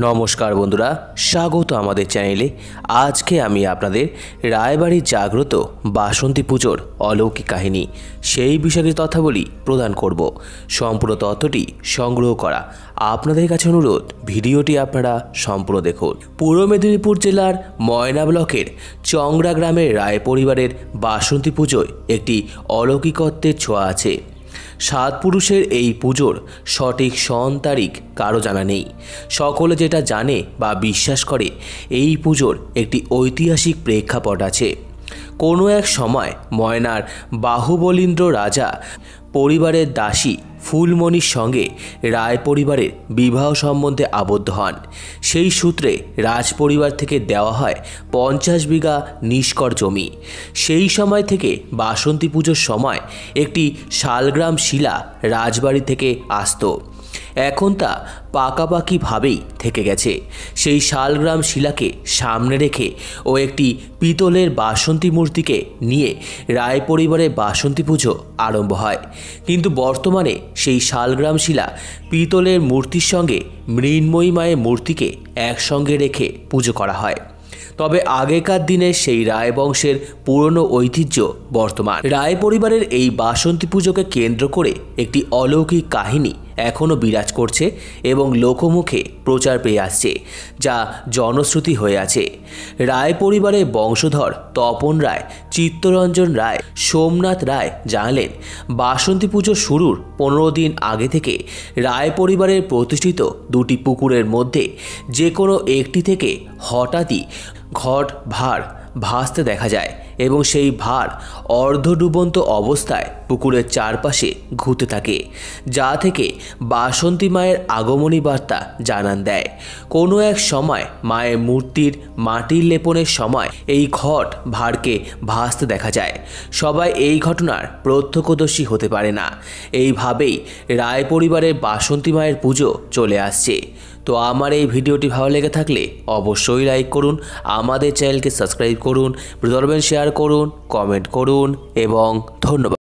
নমস্কার বন্ধুরা, স্বাগত আমাদের চ্যানেলে। আজকে আমি আপনাদের রায়বাড়ির জাগ্রত বাসন্তী পুজোর অলৌকিক কাহিনী সেই বিষয়ে তথ্যাবলী প্রদান করব। সম্পূর্ণ তথ্যটি সংগ্রহ করা আপনাদের কাছে অনুরোধ, ভিডিওটি আপনারা সম্পূর্ণ দেখুন। পূর্ব মেদিনীপুর জেলার ময়না ব্লকের চংড়া গ্রামের রায় পরিবারের বাসন্তী পুজোয় একটি অলৌকিকত্বের ছোঁয়া আছে। 7 পুরুষের এই পুজোর সঠিক সন তারিখ কারো জানা নেই। সকলে যেটা জানে বা বিশ্বাস করে, এই পুজোর একটি ঐতিহাসিক প্রেক্ষাপট আছে। কোনো এক সময় ময়নার বাহুবলীন্দ্র রাজা পরিবারের দাসী ফুলমণির সঙ্গে রায় পরিবারের বিবাহ সম্বন্ধে আবদ্ধ হন। সেই সূত্রে রাজ পরিবার থেকে দেওয়া হয় 50 বিঘা নিষ্কর জমি। সেই সময় থেকে বাসন্তী পুজোর সময় একটি শালগ্রাম শিলা রাজবাড়ি থেকে আসতো। এখন তা পাকাপাকিভাবেই থেকে গেছে। সেই শালগ্রাম শিলাকে সামনে রেখে ও একটি পিতলের বাসন্তী মূর্তিকে নিয়ে রায় পরিবারের বাসন্তী পুজো আরম্ভ হয়। কিন্তু বর্তমানে সেই শালগ্রাম শিলা পিতলের মূর্তির সঙ্গে মৃন্ময়ী মায়ের মূর্তিকে একসঙ্গে রেখে পুজো করা হয়। তবে আগেকার দিনের সেই রায় বংশের পুরনো ঐতিহ্য বর্তমান। রায় পরিবারের এই বাসন্তী পুজোকে কেন্দ্র করে একটি অলৌকিক কাহিনী এখনও বিরাজ করছে এবং লোকমুখে প্রচার পেয়ে আসছে, যা জনশ্রুতি হয়ে আছে। রায় পরিবারের বংশধর তপন রায়, চিত্তরঞ্জন রায়, সোমনাথ রায় জানালেন, বাসন্তী পুজো শুরুর 15 দিন আগে থেকে রায় পরিবারের প্রতিষ্ঠিত 2টি পুকুরের মধ্যে যে কোনো একটি থেকে হঠাৎই ঘট ভাঁড় ভাসতে দেখা যায় এবং সেই ভাঁড় অর্ধডুবন্ত অবস্থায় পুকুরের চারপাশে ঘুরতে থাকে, যা থেকে বাসন্তী মায়ের আগমনী বার্তা জানান দেয়। কোনো এক সময় মায়ের মূর্তির মাটির লেপনের সময় এই ঘট ভাঁড়কে ভাসতে দেখা যায়। সবাই এই ঘটনার প্রত্যক্ষদর্শী হতে পারে না। এইভাবেই রায় পরিবারের বাসন্তী মায়ের পুজো চলে আসছে। তো আমার এই ভিডিওটি ভালো লেগে থাকলে অবশ্যই লাইক করুন, আমাদের চ্যানেলকে সাবস্ক্রাইব করুন, ভিডিওটি শেয়ার করুন, কমেন্ট করুন এবং ধন্যবাদ।